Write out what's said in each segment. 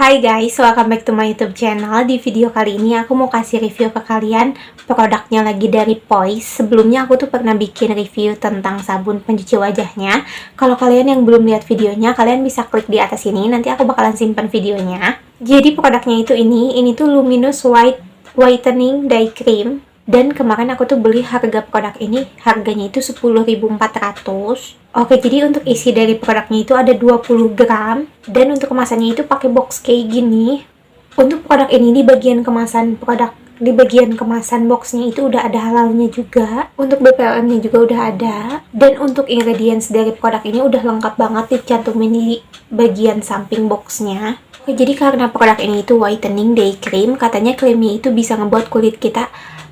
Hai guys, welcome back to my YouTube channel. Di video kali ini aku mau kasih review ke kalian produknya lagi dari Poise. Sebelumnya aku tuh pernah bikin review tentang sabun pencuci wajahnya. Kalau kalian yang belum lihat videonya, kalian bisa klik di atas ini. Nanti aku bakalan simpan videonya. Jadi produknya itu ini tuh Luminous White Whitening Day Cream. Dan kemarin aku tuh beli harga produk ini, harganya itu 10.400. Oke, jadi untuk isi dari produknya itu ada 20 gram. Dan untuk kemasannya itu pakai box kayak gini. Untuk produk ini di bagian kemasan boxnya itu udah ada halalnya juga. Untuk BPOM-nya juga udah ada. Dan untuk ingredients dari produk ini udah lengkap banget dicantumin di bagian samping boxnya. Oke, jadi karena produk ini itu Whitening Day Cream, katanya krimnya itu bisa ngebuat kulit kita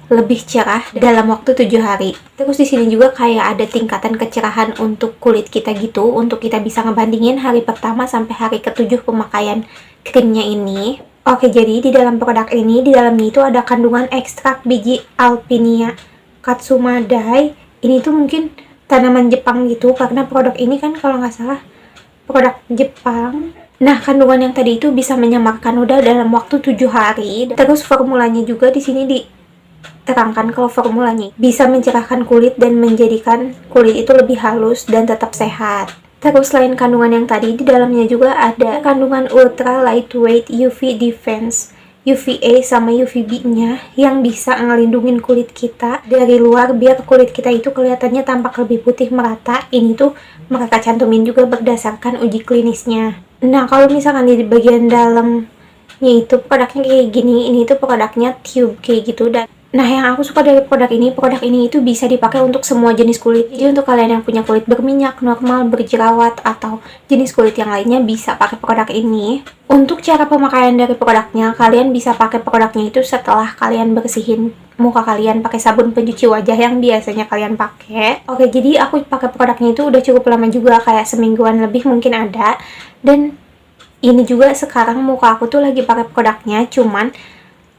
lebih cerah dalam waktu 7 hari. Terus di sini juga kayak ada tingkatan kecerahan untuk kulit kita gitu, untuk kita bisa ngebandingin hari pertama sampai hari ke-7 pemakaian krimnya ini. Oke, jadi di dalam produk ini, di dalamnya itu ada kandungan ekstrak biji Alpinia Katsumadai. Ini tuh mungkin tanaman Jepang gitu, karena produk ini kan kalau nggak salah produk Jepang. Nah, kandungan yang tadi itu bisa menyamarkan noda dalam waktu 7 hari. Terus formulanya juga di sini terangkan kalau formulanya bisa mencerahkan kulit dan menjadikan kulit itu lebih halus dan tetap sehat. Terus selain kandungan yang tadi, di dalamnya juga ada kandungan ultra lightweight UV defense, UVA sama UVB-nya yang bisa ngelindungin kulit kita dari luar biar kulit kita itu kelihatannya tampak lebih putih merata. Ini tuh mereka cantumin juga berdasarkan uji klinisnya. Nah, kalau misalkan di bagian dalamnya itu produknya kayak gini, ini tuh produknya tube kayak gitu. Dan nah, yang aku suka dari produk ini itu bisa dipakai untuk semua jenis kulit. Jadi untuk kalian yang punya kulit berminyak, normal, berjerawat, atau jenis kulit yang lainnya bisa pakai produk ini. Untuk cara pemakaian dari produknya, kalian bisa pakai produknya itu setelah kalian bersihin muka kalian pakai sabun pencuci wajah yang biasanya kalian pakai. Oke, jadi aku pakai produknya itu udah cukup lama juga, kayak semingguan lebih mungkin ada. Dan ini juga sekarang muka aku tuh lagi pakai produknya, cuman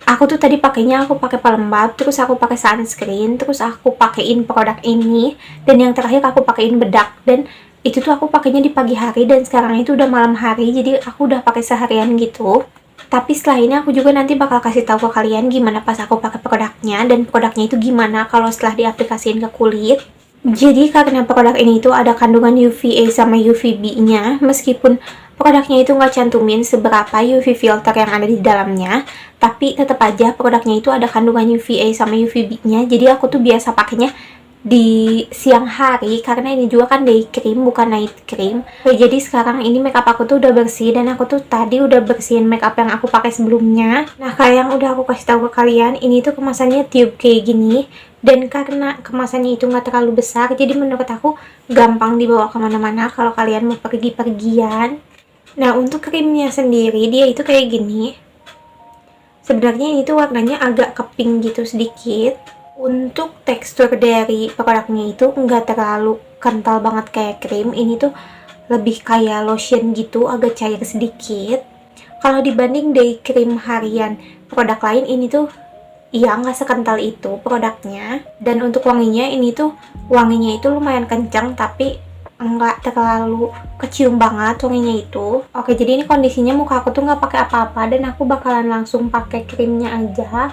aku tuh tadi pakainya aku pakai pelembab, terus aku pakai sunscreen, terus aku pakein produk ini, dan yang terakhir aku pakein bedak. Dan itu tuh aku pakainya di pagi hari, dan sekarang itu udah malam hari, jadi aku udah pakai seharian gitu. Tapi setelah ini aku juga nanti bakal kasih tahu ke kalian gimana pas aku pakai produknya, dan produknya itu gimana kalau setelah diaplikasiin ke kulit. Jadi karena produk ini itu ada kandungan UVA sama UVB-nya, meskipun produknya itu nggak cantumin seberapa UV filter yang ada di dalamnya, tapi tetap aja produknya itu ada kandungan UVA sama UVB-nya. Jadi aku tuh biasa pakainya di siang hari, karena ini juga kan day cream bukan night cream. Jadi sekarang ini makeup aku tuh udah bersih, dan aku tuh tadi udah bersihin makeup yang aku pakai sebelumnya. Nah, kayak yang udah aku kasih tahu ke kalian, ini tuh kemasannya tube kayak gini, dan karena kemasannya itu nggak terlalu besar, jadi menurut aku gampang dibawa kemana-mana kalau kalian mau pergi-pergian. Nah, untuk krimnya sendiri dia itu kayak gini. Sebenarnya ini tuh warnanya agak ke pink gitu sedikit. Untuk tekstur dari produknya itu nggak terlalu kental banget kayak krim. Ini tuh lebih kayak lotion gitu, agak cair sedikit. Kalau dibanding day cream harian produk lain, ini tuh ya nggak sekental itu produknya. Dan untuk wanginya, ini tuh wanginya itu lumayan kencang, tapi nggak terlalu kecium banget wanginya itu. Oke, jadi ini kondisinya muka aku tuh nggak pakai apa-apa, dan aku bakalan langsung pakai krimnya aja.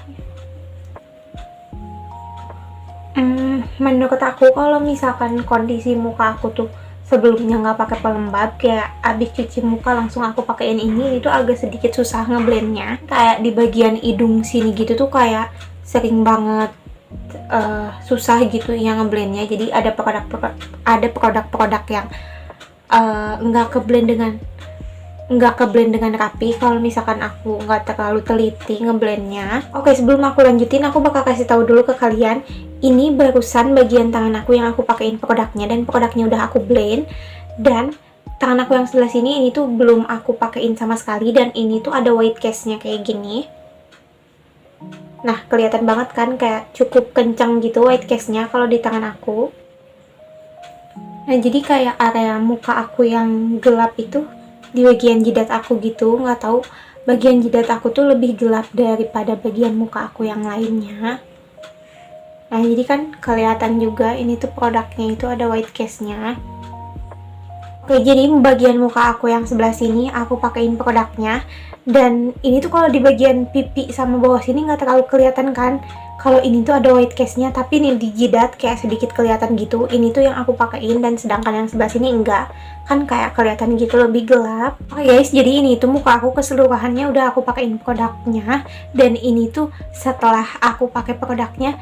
Menurut aku kalau misalkan kondisi muka aku tuh sebelumnya nggak pakai pelembab, kayak abis cuci muka langsung aku pakein ini, itu agak sedikit susah ngeblendnya. Kayak di bagian hidung sini gitu tuh kayak sering banget susah gitu yang ngeblendnya. Jadi ada produk-produk yang nggak keblend dengan rapi kalau misalkan aku nggak terlalu teliti ngeblendnya. Oke, sebelum aku lanjutin, aku bakal kasih tahu dulu ke kalian, ini barusan bagian tangan aku yang aku pakein produknya, dan produknya udah aku blend. Dan tangan aku yang sebelah sini ini tuh belum aku pakein sama sekali, dan ini tuh ada white case-nya kayak gini. Nah, kelihatan banget kan kayak cukup kencang gitu white case-nya kalau di tangan aku. Nah, jadi kayak area muka aku yang gelap itu di bagian jidat aku gitu, nggak tahu bagian jidat aku tuh lebih gelap daripada bagian muka aku yang lainnya. Nah, jadi kan kelihatan juga ini tuh produknya itu ada white case-nya. Oke, jadi bagian muka aku yang sebelah sini aku pakein produknya, Dan ini tuh kalau di bagian pipi sama bawah sini nggak terlalu kelihatan kan. Kalau ini tuh ada white case-nya, tapi ini di jidat kayak sedikit kelihatan gitu. Ini tuh yang aku pakein, dan sedangkan yang sebelah sini enggak. Kan kayak kelihatan gitu lebih gelap. Oke guys, jadi ini tuh muka aku keseluruhannya udah aku pakein produknya. Dan ini tuh setelah aku pakai produknya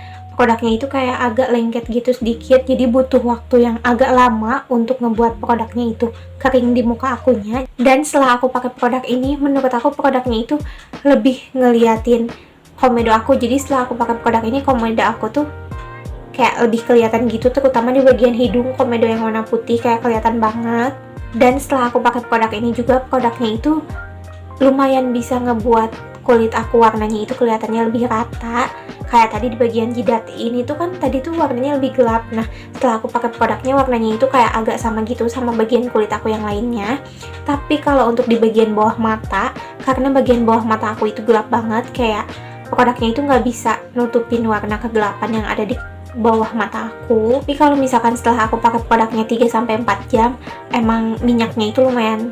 itu kayak agak lengket gitu sedikit. Jadi butuh waktu yang agak lama untuk ngebuat produknya itu kering di muka akunya. Dan setelah aku pakai produk ini, menurut aku produknya itu lebih ngeliatin komedo aku. Jadi setelah aku pakai produk ini, komedo aku tuh kayak lebih kelihatan gitu, terutama di bagian hidung. Komedo yang warna putih kayak kelihatan banget. Dan setelah aku pakai produk ini juga, produknya itu lumayan bisa ngebuat kulit aku warnanya itu kelihatannya lebih rata. Kayak tadi di bagian jidat ini tuh kan tadi tuh warnanya lebih gelap. Nah, setelah aku pakai produknya, warnanya itu kayak agak sama gitu sama bagian kulit aku yang lainnya. Tapi kalau untuk di bagian bawah mata, karena bagian bawah mata aku itu gelap banget, kayak produknya itu nggak bisa nutupin warna kegelapan yang ada di bawah mata aku. Tapi kalau misalkan setelah aku pakai produknya 3-4 jam, emang minyaknya itu lumayan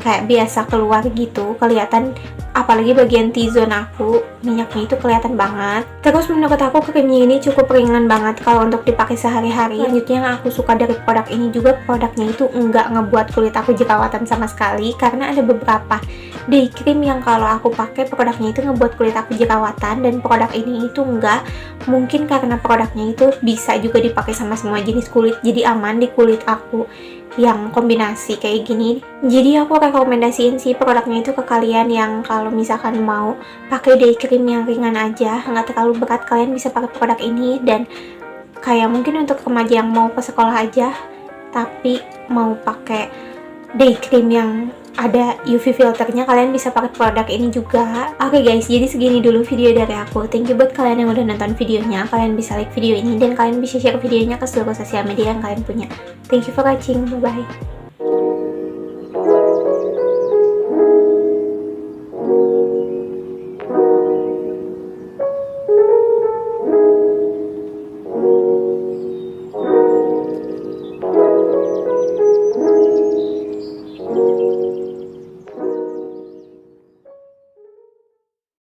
kayak biasa keluar gitu, kelihatan. Apalagi bagian T-zone aku, minyaknya itu kelihatan banget. Terus menurut aku krimnya ini cukup ringan banget kalau untuk dipakai sehari-hari. Selanjutnya yang aku suka dari produk ini juga, produknya itu enggak ngebuat kulit aku jerawatan sama sekali. Karena ada beberapa day cream yang kalau aku pakai produknya itu ngebuat kulit aku jerawatan, dan produk ini itu enggak. Mungkin karena produknya itu bisa juga dipakai sama semua jenis kulit, jadi aman di kulit aku yang kombinasi kayak gini. Jadi aku rekomendasiin sih produknya itu ke kalian yang kalau misalkan mau pakai day cream yang ringan aja, nggak terlalu berat, kalian bisa pakai produk ini. Dan kayak mungkin untuk remaja yang mau ke sekolah aja tapi mau pakai day cream yang ada UV filternya, kalian bisa pakai produk ini juga. Oke guys, jadi segini dulu video dari aku. Thank you buat kalian yang udah nonton videonya. Kalian bisa like video ini dan kalian bisa share videonya ke seluruh sosial media yang kalian punya. Thank you for watching. Bye bye.